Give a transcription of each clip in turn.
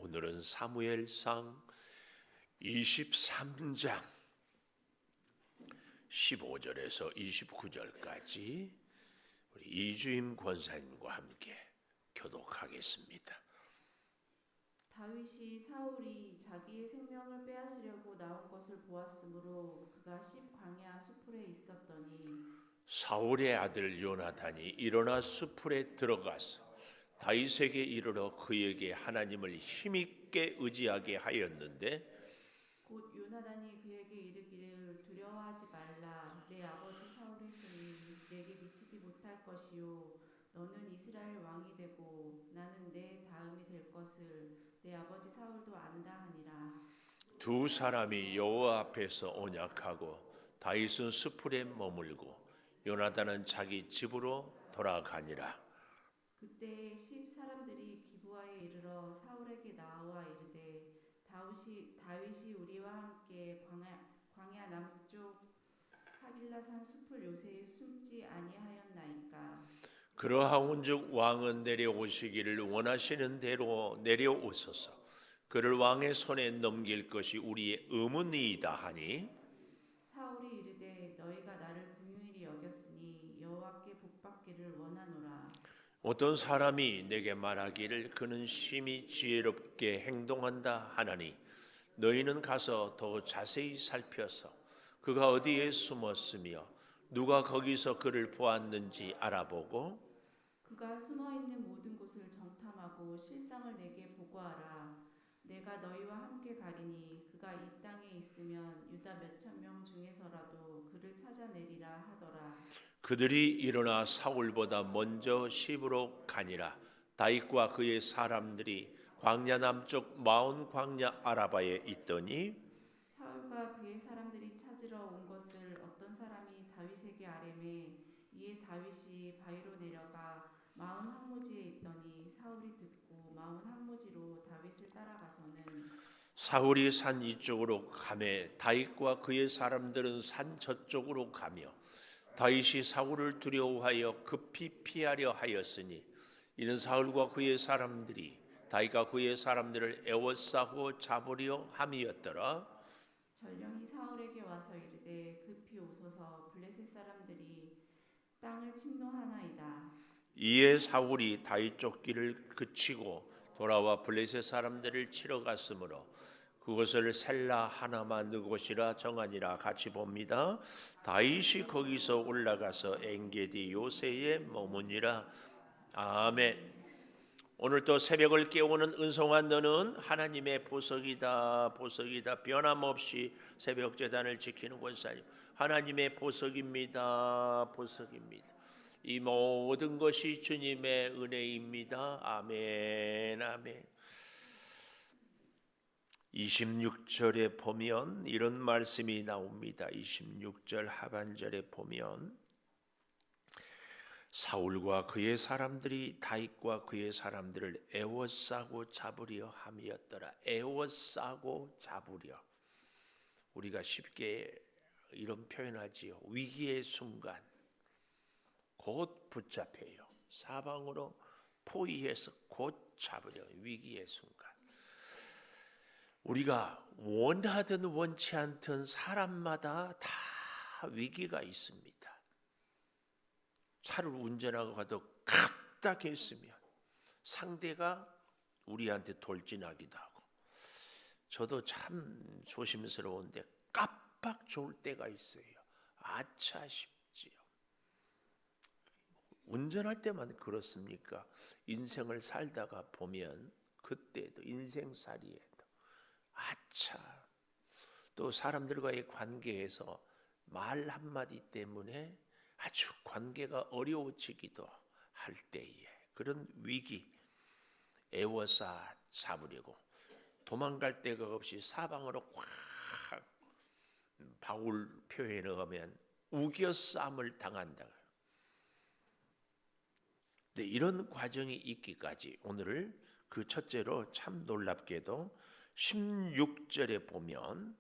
오늘은 사무엘상 23장 15절에서 29절까지 우리 이주임 권사님과 함께 교독하겠습니다. 다윗이 사울이 자기의 생명을 빼앗으려고 나온 것을 보았으므로 그가 광야 수풀에 있었더니 사울의 아들 요나단이 일어나 수풀에 들어가서 다윗에게 이르러 그에게 하나님을 힘있게 의지하게 하였는데 곧 요나단이 그에게 이르기를 두려워하지 말라. 내 아버지 사울의 손이 내게 미치지 못할 것이요 너는 이스라엘 왕이 되고 나는 내 다음이 될 것을 내 아버지 사울도 안다 하니라. 두 사람이 여호와 앞에서 언약하고 다윗은 수풀에 머물고 요나단은 자기 집으로 돌아가니라. 그때 사람들이 기브아에 이르러 사울에게 나와 이르되 다윗이 우리와 함께 광야 남쪽 하길라산 숲을 요새에 숨지 아니하였나이까. 그러하온즉 왕은 내려오시기를 원하시는 대로 내려오소서. 그를 왕의 손에 넘길 것이 우리의 의문이다 하니 사울이 이르되 너희가 나를 긍휼히 여겼으니 여호와께 복받기를 원하노라. 어떤 사람이 내게 말하기를 그는 심히 지혜롭게 행동한다 하나니 너희는 가서 더 자세히 살펴서 그가 어디에 숨었으며 누가 거기서 그를 보았는지 알아보고 그가 숨어있는 모든 곳을 정탐하고 실상을 내게 보고하라. 내가 너희와 함께 가리니 그가 이 땅에 있으면 유다 몇천 명 중에서라도 그를 찾아내리라 하더라. 그들이 일어나 사울보다 먼저 시브로 가니라. 다윗과 그의 사람들이 광야 남쪽 마온 광야 아라바에 있더니 사울과 그의 사람들이 찾으러 온 것을 어떤 사람이 다윗에게 아뢰매 이에 다윗이 바위로 내려가 마온 황무지에 있더니 사울이 듣고 마온 황무지로 다윗을 따라가서는 사울이 산 이쪽으로 가매 다윗과 그의 사람들은 산 저쪽으로 가며 다윗이 사울을 두려워하여 급히 피하려 하였으니 이는 사울과 그의 사람들이 다윗과 그의 사람들을 에워싸고 잡으려 함이었더라. 전령이 사울에게 와서 이르되 급히 오소서 블레셋 사람들이 땅을 침노하나이다. 이에 사울이 다윗 쫓기를 그치고 돌아와 블레셋 사람들을 치러 갔으므로 그것을 셀라 하나만 그곳이라 정하니라. 같이 봅니다. 다윗이 거기서 올라가서 엔게디 요새에 머무니라. 아멘. 오늘 또 새벽을 깨우는 은송한 너는 하나님의 보석이다. 보석이다. 변함없이 새벽 제단을 지키는 권사님 하나님의 보석입니다. 보석입니다. 이 모든 것이 주님의 은혜입니다. 아멘. 아멘. 26절에 보면 이런 말씀이 나옵니다. 26절 하반절에 보면 사울과 그의 사람들이 다윗과 그의 사람들을 에워싸고 잡으려 함이었더라. 에워싸고 잡으려. 우리가 쉽게 이런 표현하지요. 위기의 순간 곧 붙잡혀요. 사방으로 포위해서 곧 잡으려. 위기의 순간. 우리가 원하든 원치 않든 사람마다 다 위기가 있습니다. 차를 운전하고 가도 갑작했으면 상대가 우리한테 돌진하기도 하고 저도 참 조심스러운데 깜빡 좋을 때가 있어요. 아차 싶지요. 운전할 때만 그렇습니까? 인생을 살다가 보면 그때도 인생살이에도 아차. 또 사람들과의 관계에서 말 한마디 때문에 아주 관계가 어려워지기도 할 때에 그런 위기 에워싸 잡으려고 도망갈 데가 없이 사방으로 꽉 바울 표현을 하면 우겨싸움을 당한다. 근데 이런 과정이 있기까지 오늘 그 첫째로 참 놀랍게도 16절에 보면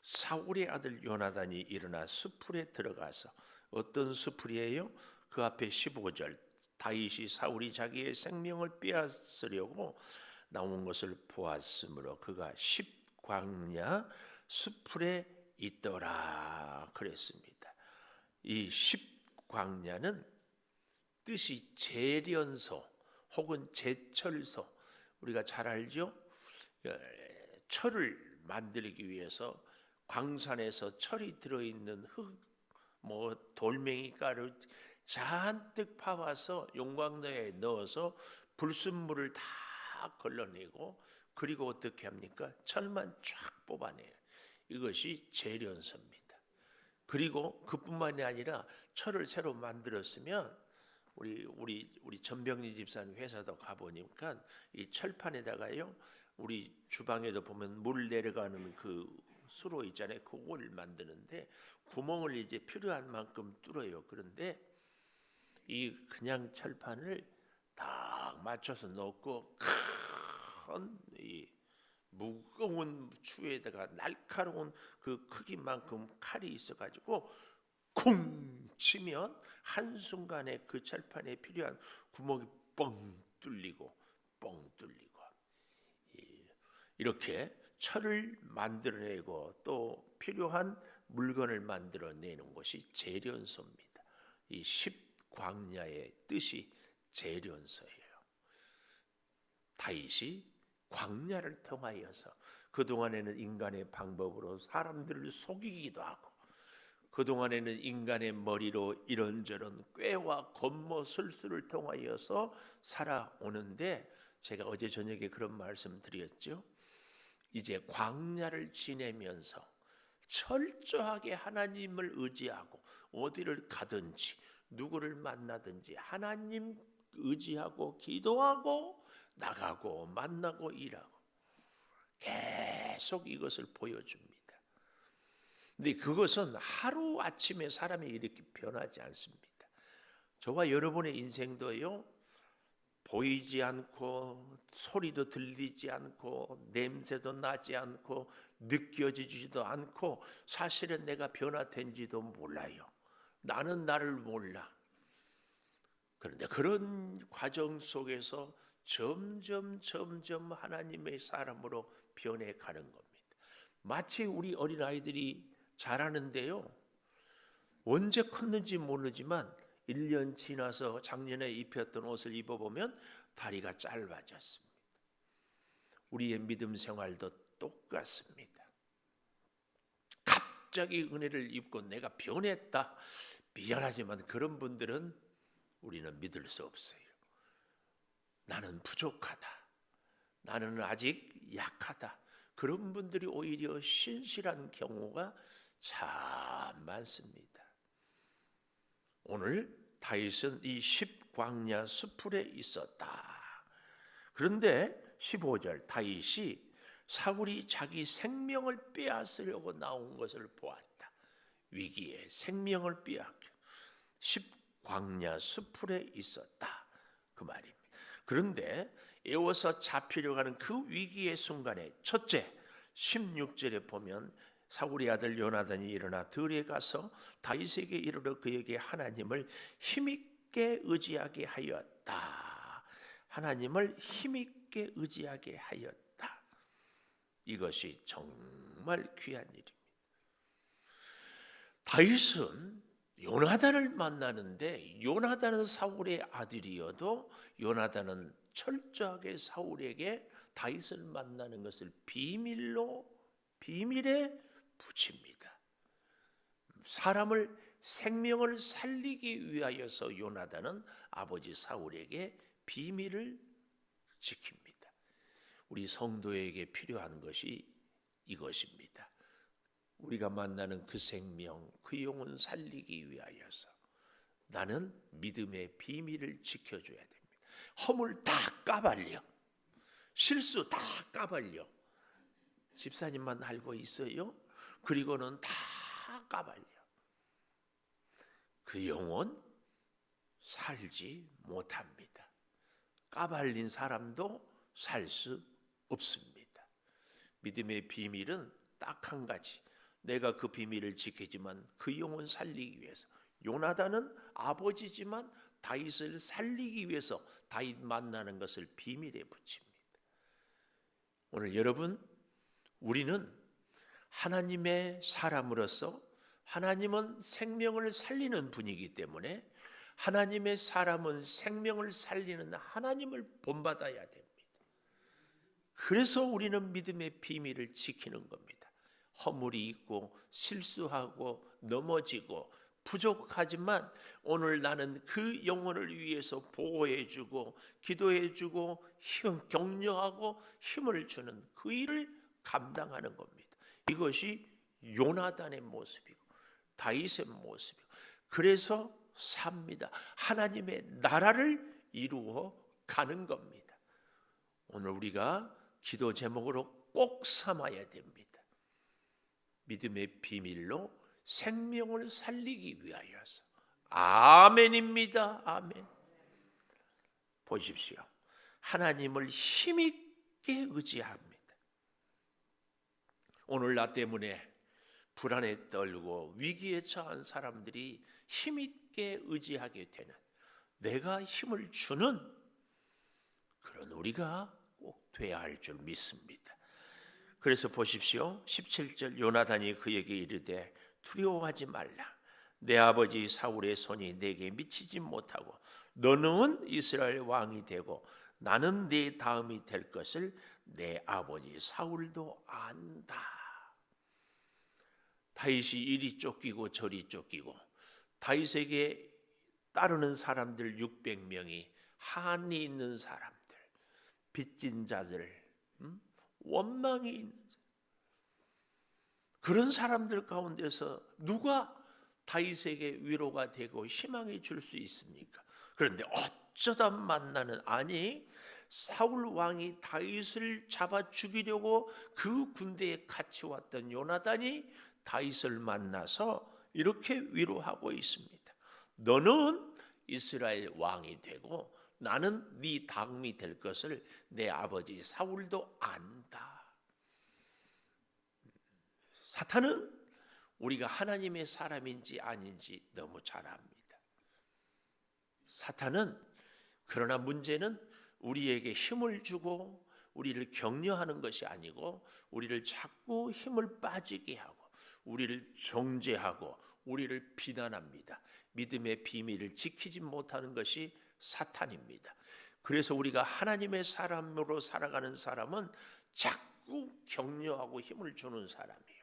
사울의 아들 요나단이 일어나 수풀에 들어가서 어떤 수풀이에요? 그 앞에 15절 다윗이 사울이 자기의 생명을 빼앗으려고 나온 것을 보았으므로 그가 십광야 수풀에 있더라 그랬습니다. 이 십광야는 뜻이 재련소 혹은 제철소, 우리가 잘 알죠? 철을 만들기 위해서 광산에서 철이 들어있는 흙, 돌멩이 가루 잔뜩 파와서 용광로에 넣어서 불순물을 다 걸러내고, 그리고 어떻게 합니까? 철만 쫙 뽑아내요. 이것이 재련소입니다. 그리고 그뿐만이 아니라 철을 새로 만들었으면 우리 전병리 집사님 회사도 가보니까 이 철판에다가요, 우리 주방에도 보면 물 내려가는 그 수로 있잖아요. 그걸 만드는데 구멍을 이제 필요한 만큼 뚫어요. 그런데 이 그냥 철판을 딱 맞춰서 넣고 큰 이 무거운 추에다가 날카로운 그 크기만큼 칼이 있어가지고 쿵 치면 한순간에 그 철판에 필요한 구멍이 뻥 뚫리고 이렇게 철을 만들어내고 또 필요한 물건을 만들어내는 것이 재련소입니다. 이 십광야의 뜻이 재련소예요. 다윗이 광야를 통하여서 그동안에는 인간의 방법으로 사람들을 속이기도 하고, 그동안에는 인간의 머리로 이런저런 꾀와 권모술수를 통하여서 살아오는데, 제가 어제 저녁에 그런 말씀 드렸죠. 이제 광야를 지내면서 철저하게 하나님을 의지하고 어디를 가든지 누구를 만나든지 하나님 의지하고 기도하고 나가고 만나고 일하고 계속 이것을 보여줍니다. 근데 그것은 하루아침에 사람이 이렇게 변하지 않습니다. 저와 여러분의 인생도요, 보이지 않고 소리도 들리지 않고 냄새도 나지 않고 느껴지지도 않고 사실은 내가 변화된지도 몰라요. 나는 나를 몰라. 그런데 그런 과정 속에서 점점 하나님의 사람으로 변해가는 겁니다. 마치 우리 어린아이들이 자라는데요, 언제 컸는지 모르지만 1년 지나서 작년에 입혔던 옷을 입어보면 다리가 짧아졌습니다. 우리의 믿음 생활도 똑같습니다. 갑자기 은혜를 입고 내가 변했다, 미안하지만 그런 분들은 우리는 믿을 수 없어요. 나는 부족하다, 나는 아직 약하다, 그런 분들이 오히려 신실한 경우가 참 많습니다. 오늘 다윗은 이 십광야 수풀에 있었다. 그런데 15절, 다윗이 사울이 자기 생명을 빼앗으려고 나온 것을 보았다. 위기에 생명을 빼앗겨 십광야 수풀에 있었다, 그 말입니다. 그런데 애워서 잡히려고 하는 그 위기의 순간에, 첫째 16절에 보면 사울의 아들 요나단이 일어나 들에 가서 다윗에게 이르러 그에게 하나님을 힘있게 의지하게 하였다. 하나님을 힘있게 의지하게 하였다. 이것이 정말 귀한 일입니다. 다윗은 요나단을 만나는데, 요나단은 사울의 아들이어도 요나단은 철저하게 사울에게 다윗을 만나는 것을 비밀에 붙입니다. 사람을, 생명을 살리기 위하여서 요나단은 아버지 사울에게 비밀을 지킵니다. 우리 성도에게 필요한 것이 이것입니다. 우리가 만나는 그 생명, 그 영혼 살리기 위하여서 나는 믿음의 비밀을 지켜줘야 됩니다. 허물 다 까발려, 실수 다 까발려. 집사님만 알고 있어요? 그리고는 다 까발려. 그 영혼 살지 못합니다. 까발린 사람도 살 수 없습니다. 믿음의 비밀은 딱 한 가지. 내가 그 비밀을 지키지만 그 영혼 살리기 위해서, 요나단은 아버지지만 다윗을 살리기 위해서 다윗 만나는 것을 비밀에 붙입니다. 오늘 여러분, 우리는 하나님의 사람으로서 하나님은 생명을 살리는 분이기 때문에 하나님의 사람은 생명을 살리는 하나님을 본받아야 됩니다. 그래서 우리는 믿음의 비밀을 지키는 겁니다. 허물이 있고 실수하고 넘어지고 부족하지만 오늘 나는 그 영혼을 위해서 보호해주고 기도해주고 격려하고 힘을 주는 그 일을 감당하는 겁니다. 이것이 요나단의 모습이고 다윗의 모습이고, 그래서 삽니다. 하나님의 나라를 이루어 가는 겁니다. 오늘 우리가 기도 제목으로 꼭 삼아야 됩니다. 믿음의 비밀로 생명을 살리기 위하여서. 아멘입니다. 아멘. 보십시오. 하나님을 힘있게 의지합니다. 오늘 나 때문에 불안에 떨고 위기에 처한 사람들이 힘있게 의지하게 되는, 내가 힘을 주는 그런 우리가 꼭 돼야 할 줄 믿습니다. 그래서 보십시오. 17절, 요나단이 그에게 이르되 두려워하지 말라. 내 아버지 사울의 손이 내게 미치지 못하고 너는 이스라엘 왕이 되고 나는 네 다음이 될 것을 내 아버지 사울도 안다. 다윗이 이리 쫓기고 저리 쫓기고 다윗에게 따르는 사람들 600명이 한이 있는 사람들, 빚진 자들, 원망이 있는 그런 사람들 가운데서 누가 다윗에게 위로가 되고 희망이 줄 수 있습니까? 그런데 어쩌다 만나는, 아니 사울 왕이 다윗을 잡아 죽이려고 그 군대에 같이 왔던 요나단이 다윗을 만나서 이렇게 위로하고 있습니다. 너는 이스라엘 왕이 되고 나는 네 다음이 될 것을 내 아버지 사울도 안다. 사탄은 우리가 하나님의 사람인지 아닌지 너무 잘 압니다. 사탄은, 그러나 문제는 우리에게 힘을 주고 우리를 격려하는 것이 아니고 우리를 자꾸 힘을 빠지게 하고 우리를 정죄하고 우리를 비난합니다. 믿음의 비밀을 지키지 못하는 것이 사탄입니다. 그래서 우리가 하나님의 사람으로 살아가는 사람은 자꾸 격려하고 힘을 주는 사람이에요.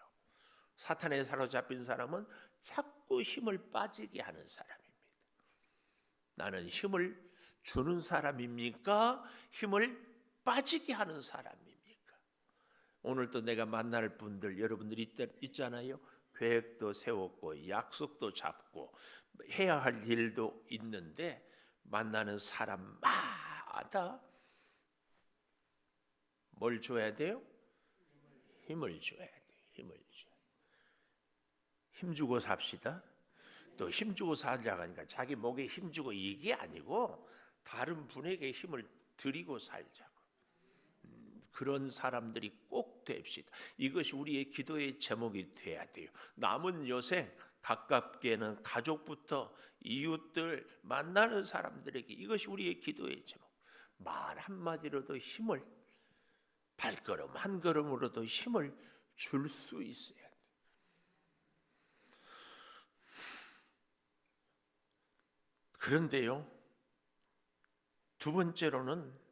사탄에 사로잡힌 사람은 자꾸 힘을 빠지게 하는 사람입니다. 나는 힘을 주는 사람입니까? 힘을 빠지게 하는 사람입니까? 오늘도 내가 만날 분들, 여러분들이 있잖아요. 계획도 세웠고 약속도 잡고 해야 할 일도 있는데 만나는 사람마다 뭘 줘야 돼요? 힘을 줘야 돼요. 힘을 줘야 돼요. 힘 주고 삽시다. 또 힘 주고 살자고 하니까 자기 목에 힘 주고 이게 아니고 다른 분에게 힘을 드리고 살자고. 그런 사람들이 꼭 됩시다. 이것이 우리의 기도의 제목이 돼야 돼요. 남은 여생 가깝게는 가족부터 이웃들, 만나는 사람들에게 이것이 우리의 기도의 제목. 말 한마디로도 힘을, 발걸음 한 걸음으로도 힘을 줄 수 있어야 돼요. 그런데요, 두 번째로는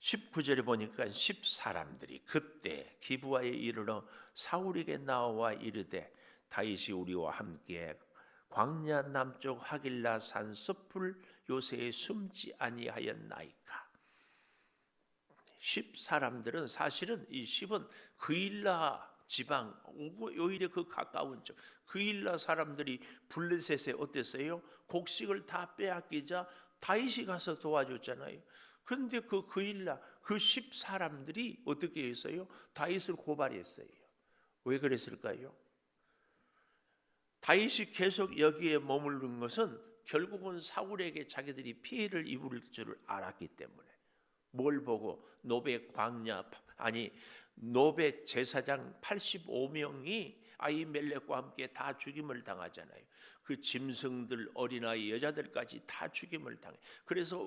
19절에 보니까 10사람들이 그때 기브아에 이르러 사울에게 나와 이르되 다윗이 우리와 함께 광야 남쪽 하길라 산 숲을 요새에 숨지 아니하였나이까. 10사람들은 사실은 이 10은 그일라 지방, 오히려 그 가까운 쪽 그일라 사람들이 블레셋에 어땠어요? 곡식을 다 빼앗기자 다윗이 가서 도와줬잖아요. 그런데 그일라 그 10사람들이 어떻게 했어요? 다윗을 고발했어요. 왜 그랬을까요? 다윗이 계속 여기에 머무른 것은 결국은 사울에게 자기들이 피해를 입을 줄을 알았기 때문에. 뭘 보고? 노베 광야, 아니 노베 제사장 85명이 아히멜렉과 함께 다 죽임을 당하잖아요. 그 짐승들, 어린아이, 여자들까지 다 죽임을 당해. 그래서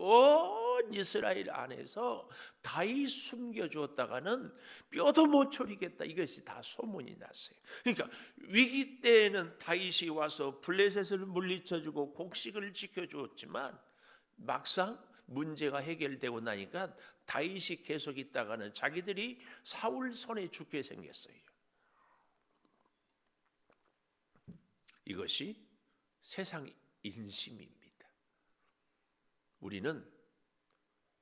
온 이스라엘 안에서 다윗 숨겨주었다가는 뼈도 못 초리겠다. 이것이 다 소문이 났어요. 그러니까 위기 때에는 다윗이 와서 블레셋을 물리쳐주고 곡식을 지켜주었지만 막상 문제가 해결되고 나니까 다윗이 계속 있다가는 자기들이 사울 손에 죽게 생겼어요. 이것이 세상 인심입니다. 우리는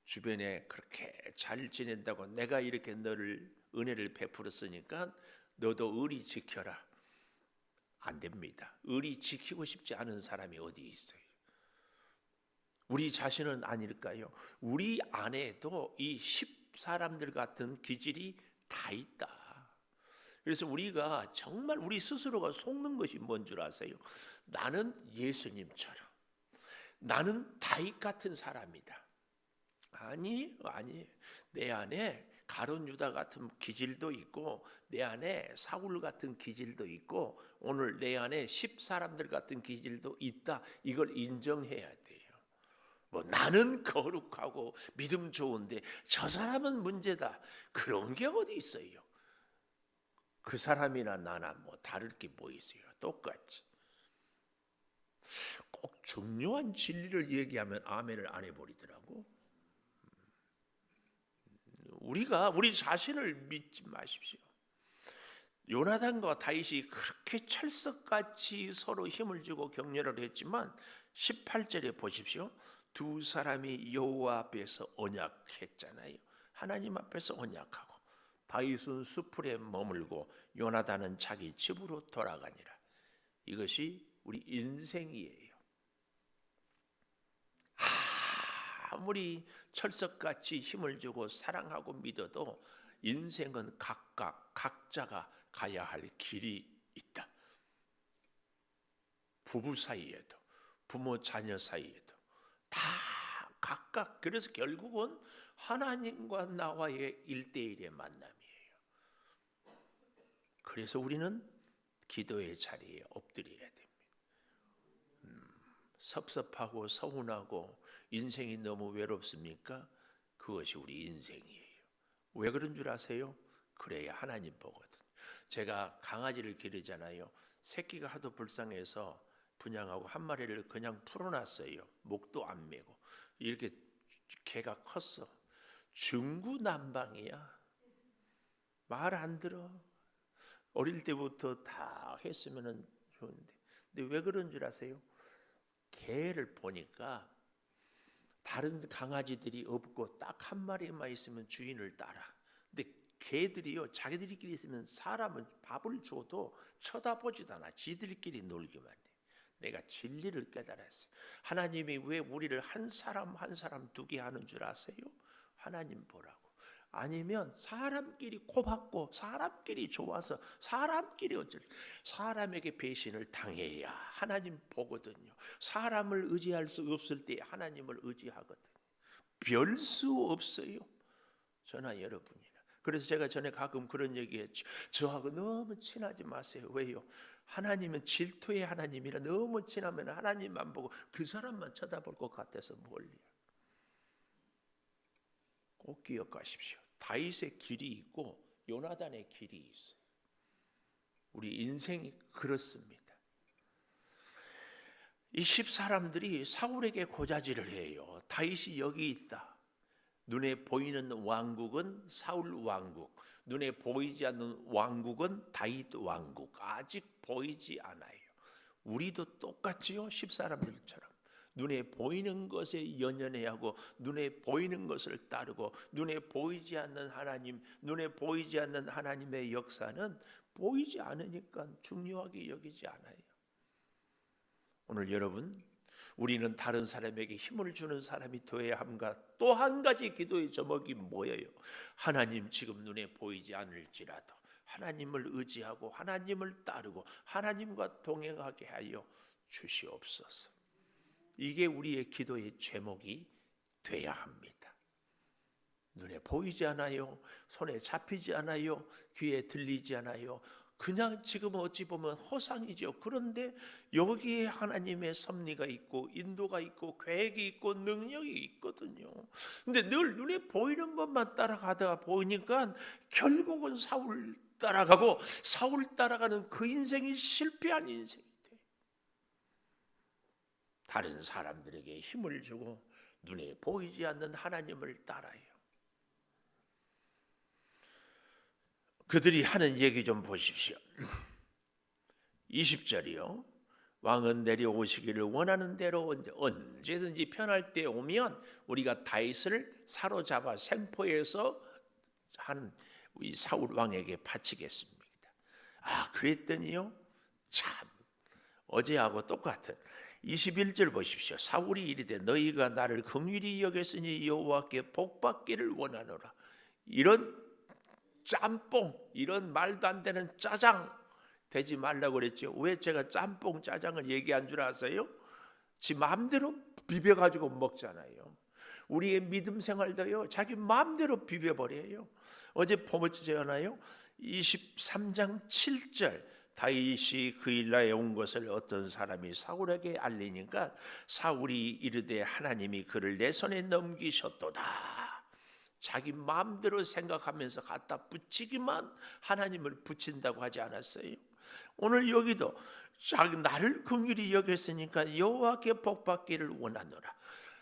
주변에 그렇게 잘 지낸다고 내가 이렇게 너를 은혜를 베풀었으니까 너도 의리 지켜라. 안 됩니다. 의리 지키고 싶지 않은 사람이 어디 있어요? 우리 자신은 아닐까요? 우리 안에도 이 10사람들 같은 기질이 다 있다. 그래서 우리가 정말 우리 스스로가 속는 것이 뭔 줄 아세요? 나는 예수님처럼, 나는 다윗 같은 사람이다. 아니, 내 안에 가룟 유다 같은 기질도 있고, 내 안에 사울 같은 기질도 있고, 오늘 내 안에 10사람들 같은 기질도 있다. 이걸 인정해야 돼요. 뭐 나는 거룩하고 믿음 좋은데 저 사람은 문제다. 그런 게 어디 있어요? 그 사람이나 나나 뭐 다를 게 뭐 있어요? 똑같이. 꼭 중요한 진리를 얘기하면 아멘을 안 해버리더라고. 우리가 우리 자신을 믿지 마십시오. 요나단과 다윗이 그렇게 철석같이 서로 힘을 주고 격려를 했지만 18절에 보십시오. 두 사람이 여호와 앞에서 언약했잖아요. 하나님 앞에서 언약하고 다윗은 수풀에 머물고 요나단은 자기 집으로 돌아가니라. 이것이 우리 인생이에요. 아무리 철석같이 힘을 주고 사랑하고 믿어도 인생은 각자가 가야 할 길이 있다. 부부 사이에도 부모 자녀 사이에도 다 각각. 그래서 결국은 하나님과 나와의 1대1의 만남이에요. 그래서 우리는 기도의 자리에 엎드려야 됩니다. 섭섭하고 서운하고 인생이 너무 외롭습니까? 그것이 우리 인생이에요. 왜 그런 줄 아세요? 그래야 하나님 보거든. 제가 강아지를 기르잖아요. 새끼가 하도 불쌍해서 분양하고 한 마리를 그냥 풀어놨어요. 목도 안 매고. 이렇게 개가 컸어. 중구난방이야. 말 안 들어. 어릴 때부터 다 했으면 좋은데. 근데 왜 그런 줄 아세요? 개를 보니까 다른 강아지들이 없고 딱 한 마리만 있으면 주인을 따라. 근데 개들이요, 자기들끼리 있으면 사람은 밥을 줘도 쳐다보지도 않아. 지들끼리 놀기만 해. 내가 진리를 깨달았어요. 하나님이 왜 우리를 한 사람 한 사람 두게 하는 줄 아세요? 하나님 보라고. 아니면 사람끼리 고받고 사람끼리 좋아서 사람끼리 사람에게 배신을 당해야 하나님 보거든요. 사람을 의지할 수 없을 때 하나님을 의지하거든요. 별 수 없어요. 저나 여러분이나. 그래서 제가 전에 가끔 그런 얘기했죠. 저하고 너무 친하지 마세요. 왜요? 하나님은 질투의 하나님이라 너무 친하면 하나님만 보고 그 사람만 쳐다볼 것 같아서 멀리요. 꼭 기억하십시오. 다윗의 길이 있고 요나단의 길이 있어요. 우리 인생이 그렇습니다. 이 10사람들이 사울에게 고자질을 해요. 다윗이 여기 있다. 눈에 보이는 왕국은 사울 왕국, 눈에 보이지 않는 왕국은 다윗 왕국. 아직 보이지 않아요. 우리도 똑같지요. 10사람들처럼 눈에 보이는 것에 연연해야 하고 눈에 보이는 것을 따르고 눈에 보이지 않는 하나님, 눈에 보이지 않는 하나님의 역사는 보이지 않으니까 중요하게 여기지 않아요. 오늘 여러분, 우리는 다른 사람에게 힘을 주는 사람이 되어야 함과 또 한 가지 기도의 제목이 뭐예요? 하나님 지금 눈에 보이지 않을지라도 하나님을 의지하고 하나님을 따르고 하나님과 동행하게 하여 주시옵소서. 이게 우리의 기도의 제목이 돼야 합니다. 눈에 보이지 않아요. 손에 잡히지 않아요. 귀에 들리지 않아요. 그냥 지금 어찌 보면 허상이죠. 그런데 여기에 하나님의 섭리가 있고 인도가 있고 계획이 있고 능력이 있거든요. 근데 늘 눈에 보이는 것만 따라가다가 보이니까 결국은 사울 따라가고, 사울 따라가는 그 인생이 실패한 인생이 돼. 다른 사람들에게 힘을 주고 눈에 보이지 않는 하나님을 따라요. 그들이 하는 얘기 좀 보십시오. 20절이요. 왕은 내려오시기를 원하는 대로 언제든지 편할 때 오면 우리가 다윗을 사로잡아 생포해서 한 우리 사울 왕에게 바치겠습니다. 그랬더니요, 참 어제하고 똑같은 21절 보십시오. 사울이 이르되 너희가 나를 긍휼히 여겼으니 여호와께 복받기를 원하노라. 이런 짬뽕, 이런 말도 안 되는 짜장 되지 말라고 그랬죠. 왜 제가 짬뽕 짜장을 얘기한 줄 아세요? 지 마음대로 비벼가지고 먹잖아요. 우리의 믿음 생활도요, 자기 마음대로 비벼버려요. 어제 보셨잖아요. 23장 7절 다윗이 그 일라에 온 것을 어떤 사람이 사울에게 알리니까 사울이 이르되 하나님이 그를 내 손에 넘기셨도다. 자기 마음대로 생각하면서 갖다 붙이기만 하나님을 붙인다고 하지 않았어요? 오늘 여기도 자기 나를 긍휼히 여겼으니까 여호와께 복받기를 원하노라.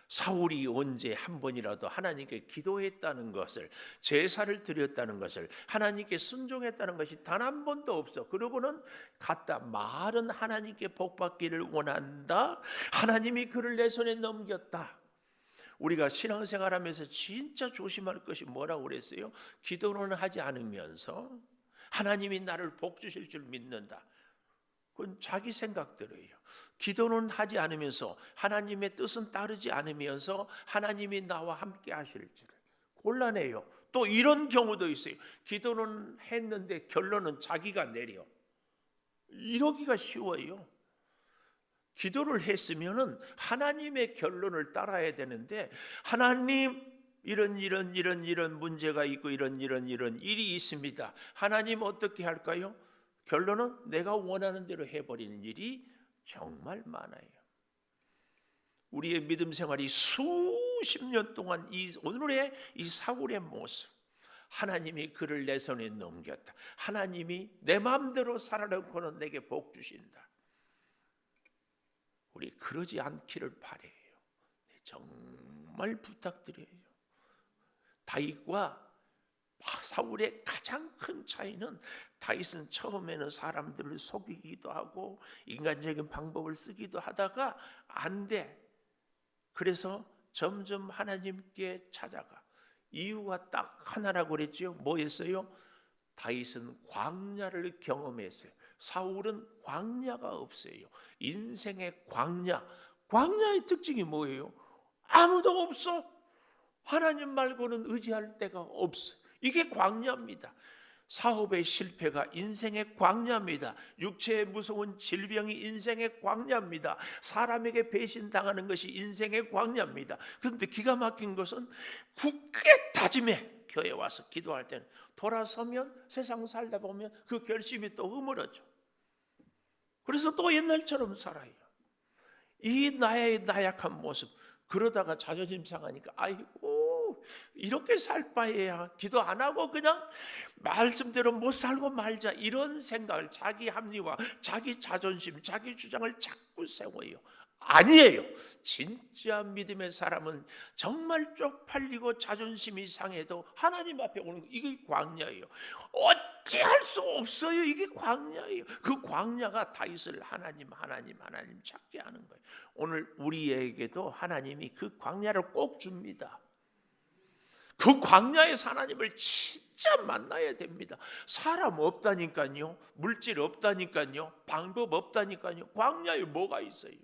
사울이 언제 한 번이라도 하나님께 기도했다는 것을, 제사를 드렸다는 것을, 하나님께 순종했다는 것이 단 한 번도 없어. 그러고는 갖다 말은 하나님께 복받기를 원한다. 하나님이 그를 내 손에 넘겼다. 우리가 신앙생활하면서 진짜 조심할 것이 뭐라고 그랬어요? 기도는 하지 않으면서 하나님이 나를 복 주실 줄 믿는다. 그건 자기 생각대로예요. 기도는 하지 않으면서 하나님의 뜻은 따르지 않으면서 하나님이 나와 함께 하실 줄. 곤란해요. 또 이런 경우도 있어요. 기도는 했는데 결론은 자기가 내려. 이러기가 쉬워요. 기도를 했으면은 하나님의 결론을 따라야 되는데, 하나님 이런 문제가 있고 이런 일이 있습니다. 하나님 어떻게 할까요? 결론은 내가 원하는 대로 해버리는 일이 정말 많아요. 우리의 믿음 생활이 수십 년 동안 오늘의 이 사울의 모습, 하나님이 그를 내 손에 넘겼다. 하나님이 내 마음대로 살아놓고는 내게 복 주신다. 우리 그러지 않기를 바라요. 정말 부탁드려요. 다윗과 사울의 가장 큰 차이는, 다윗은 처음에는 사람들을 속이기도 하고 인간적인 방법을 쓰기도 하다가 안 돼. 그래서 점점 하나님께 찾아가. 이유가 딱 하나라고 그랬죠. 뭐였어요? 다윗은 광야를 경험했어요. 사울은 광야가 없어요. 인생의 광야. 광야의 특징이 뭐예요? 아무도 없어. 하나님 말고는 의지할 데가 없어. 이게 광야입니다. 사업의 실패가 인생의 광야입니다. 육체의 무서운 질병이 인생의 광야입니다. 사람에게 배신당하는 것이 인생의 광야입니다. 그런데 기가 막힌 것은 굳게 다짐해. 교회 와서 기도할 때는 돌아서면, 세상 살다 보면 그 결심이 또 흐물어져. 그래서 또 옛날처럼 살아요. 이 나의 나약한 모습, 그러다가 자존심 상하니까 아이고 이렇게 살 바에야 기도 안 하고 그냥 말씀대로 못 살고 말자, 이런 생각을, 자기 합리화, 자기 자존심, 자기 주장을 자꾸 세워요. 아니에요. 진짜 믿음의 사람은 정말 쪽팔리고 자존심이 상해도 하나님 앞에 오는 거, 이게 광야예요. 어찌할 수 없어요. 이게 광야예요. 그 광야가 다윗을 하나님 찾게 하는 거예요. 오늘 우리에게도 하나님이 그 광야를 꼭 줍니다. 그 광야에서 하나님을 진짜 만나야 됩니다. 사람 없다니까요. 물질 없다니까요. 방법 없다니까요. 광야에 뭐가 있어요?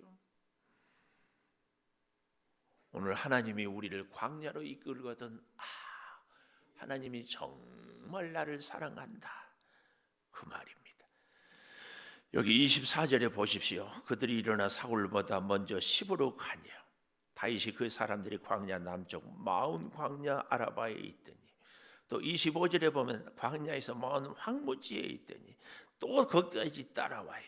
오늘 하나님이 우리를 광야로 이끌거든, 하나님이 정말 나를 사랑한다, 그 말입니다. 여기 24절에 보십시오. 그들이 일어나 사울보다 먼저 시브로 가냐. 다윗이 그 사람들이 광야 남쪽 마운 광야 아라바에 있더니 또 25절에 보면 광야에서 먼 황무지에 있더니 또 거기까지 따라와요.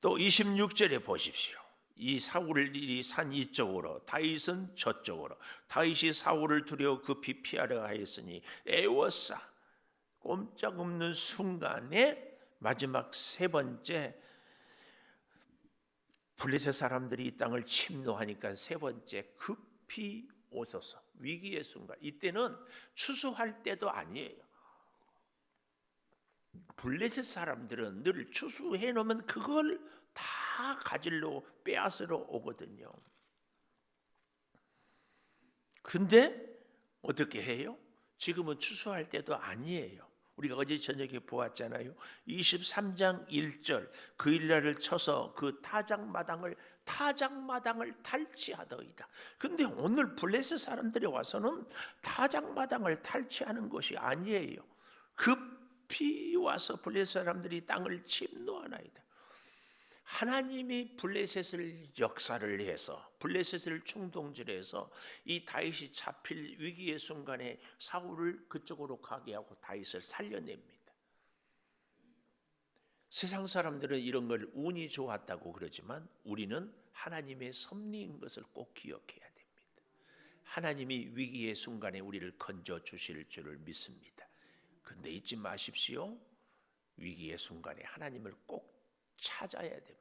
또 26절에 보십시오. 이 사울이 산 이쪽으로, 다윗은 저쪽으로. 다윗이 사울을 두려워 급히 피하려 하였으니 애워싸. 꼼짝없는 순간에 마지막 세 번째, 블레셋 사람들이 이 땅을 침노하니까 세 번째, 급히 오소서. 위기의 순간. 이때는 추수할 때도 아니에요. 블레셋 사람들은 늘 추수해 놓으면 그걸 다 가지러 빼앗으러 오거든요. 근데 어떻게 해요? 지금은 추수할 때도 아니에요. 우리가 어제 저녁에 보았잖아요. 23장 1절 그 일날을 쳐서 그 타작마당을 탈취하더이다. 근데 오늘 블레셋 사람들이 와서는 타작마당을 탈취하는 것이 아니에요. 급히 와서 블레셋 사람들이 땅을 침노하나이다. 하나님이 블레셋을 역사를 해서, 블레셋을 충동질해서 이 다윗이 잡힐 위기의 순간에 사울을 그쪽으로 가게 하고 다윗을 살려냅니다. 세상 사람들은 이런 걸 운이 좋았다고 그러지만 우리는 하나님의 섭리인 것을 꼭 기억해야 됩니다. 하나님이 위기의 순간에 우리를 건져 주실 줄을 믿습니다. 근데 잊지 마십시오. 위기의 순간에 하나님을 꼭 찾아야 됩니다.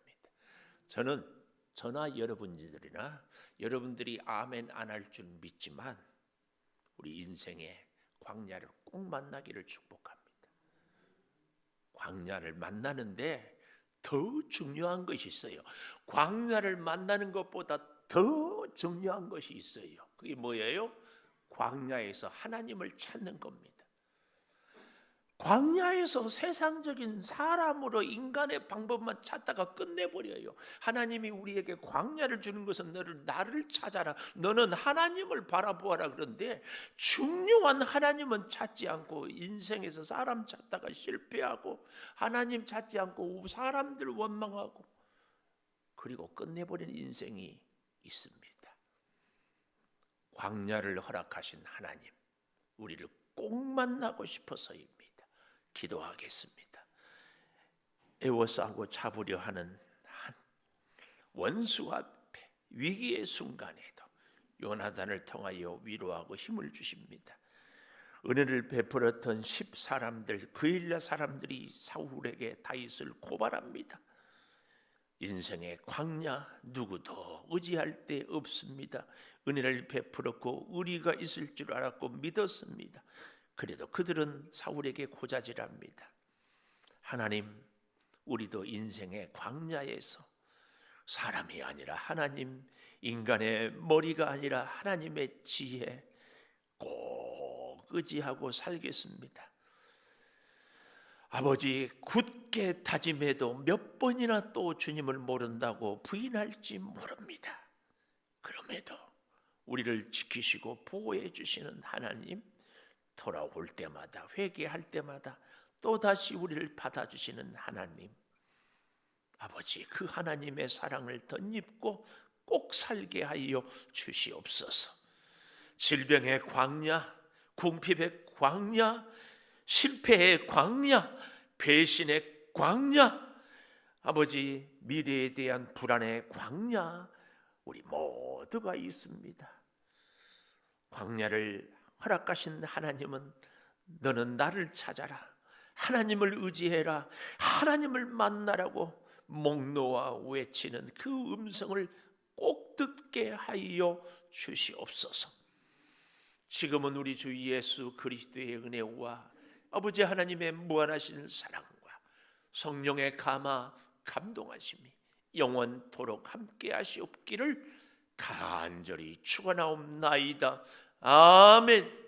저나 여러분들이나 여러분들이 아멘 안 할 줄 믿지만 우리 인생의 광야를 꼭 만나기를 축복합니다. 광야를 만나는데 더 중요한 것이 있어요. 광야를 만나는 것보다 더 중요한 것이 있어요. 그게 뭐예요? 광야에서 하나님을 찾는 겁니다. 광야에서 세상적인 사람으로 인간의 방법만 찾다가 끝내버려요. 하나님이 우리에게 광야를 주는 것은 나를 찾아라, 너는 하나님을 바라보아라. 그런데 중요한 하나님은 찾지 않고 인생에서 사람 찾다가 실패하고 하나님 찾지 않고 사람들 원망하고 그리고 끝내버리는 인생이 있습니다. 광야를 허락하신 하나님, 우리를 꼭 만나고 싶어서입니다. 기도하겠습니다. 애워싸고 잡으려 하는 한 원수 앞에 위기의 순간에도 요나단을 통하여 위로하고 힘을 주십니다. 은혜를 베풀었던 10사람들, 그 일라 사람들이 사울에게 다윗을 고발합니다. 인생의 광야 누구도 의지할 데 없습니다. 은혜를 베풀었고 의리가 있을 줄 알았고 믿었습니다. 그래도 그들은 사울에게 고자질합니다. 하나님, 우리도 인생의 광야에서 사람이 아니라 하나님, 인간의 머리가 아니라 하나님의 지혜 꼭 의지하고 살겠습니다. 아버지, 굳게 다짐해도 몇 번이나 또 주님을 모른다고 부인할지 모릅니다. 그럼에도 우리를 지키시고 보호해 주시는 하나님, 돌아올 때마다 회개할 때마다 또다시 우리를 받아주시는 하나님, 아버지, 그 하나님의 사랑을 덧입고 꼭 살게 하여 주시옵소서. 질병의 광야, 궁핍의 광야, 실패의 광야, 배신의 광야, 아버지, 미래에 대한 불안의 광야, 우리 모두가 있습니다. 광야를 허락하신 하나님은 너는 나를 찾아라, 하나님을 의지해라, 하나님을 만나라고 목 놓아 외치는 그 음성을 꼭 듣게 하여 주시옵소서. 지금은 우리 주 예수 그리스도의 은혜와 아버지 하나님의 무한하신 사랑과 성령의 감화 감동하심이 영원토록 함께 하시옵기를 간절히 축원하옵나이다. 아멘.